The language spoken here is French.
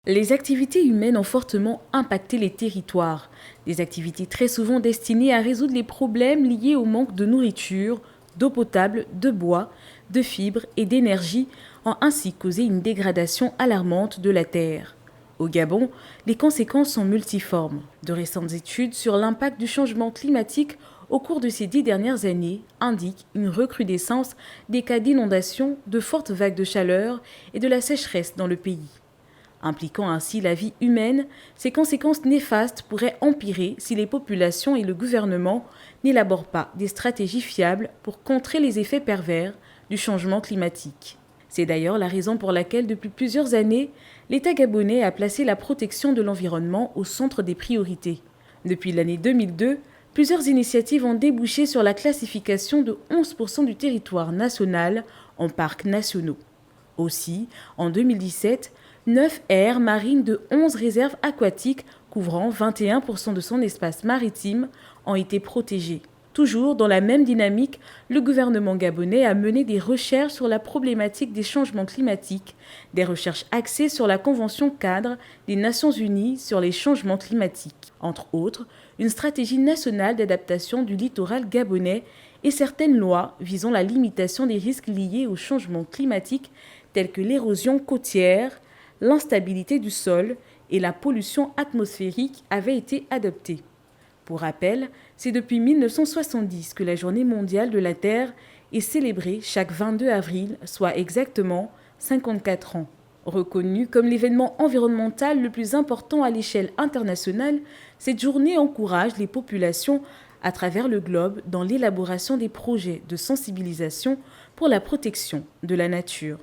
Les activités humaines ont fortement impacté les territoires. Des activités très souvent destinées à résoudre les problèmes liés au manque de nourriture, d'eau potable, de bois, de fibres et d'énergie ont ainsi causé une dégradation alarmante de la terre. Au Gabon, les conséquences sont multiformes. De récentes études sur l'impact du changement climatique au cours de ces 10 dernières années indiquent une recrudescence des cas d'inondations, de fortes vagues de chaleur et de la sécheresse dans le pays. Impliquant ainsi la vie humaine, ces conséquences néfastes pourraient empirer si les populations et le gouvernement n'élaborent pas des stratégies fiables pour contrer les effets pervers du changement climatique. C'est d'ailleurs la raison pour laquelle, depuis plusieurs années, l'État gabonais a placé la protection de l'environnement au centre des priorités. Depuis l'année 2002, plusieurs initiatives ont débouché sur la classification de 11% du territoire national en parcs nationaux. Aussi, en 2017, 9 aires marines de 11 réserves aquatiques couvrant 21% de son espace maritime ont été protégées. Toujours dans la même dynamique, le gouvernement gabonais a mené des recherches sur la problématique des changements climatiques, des recherches axées sur la Convention cadre des Nations Unies sur les changements climatiques. Entre autres, une stratégie nationale d'adaptation du littoral gabonais et certaines lois visant la limitation des risques liés au changement climatique tels que l'érosion côtière, l'instabilité du sol et la pollution atmosphérique avaient été adoptées. Pour rappel, c'est depuis 1970 que la Journée mondiale de la Terre est célébrée chaque 22 avril, soit exactement 54 ans. Reconnue comme l'événement environnemental le plus important à l'échelle internationale, cette journée encourage les populations à travers le globe dans l'élaboration des projets de sensibilisation pour la protection de la nature.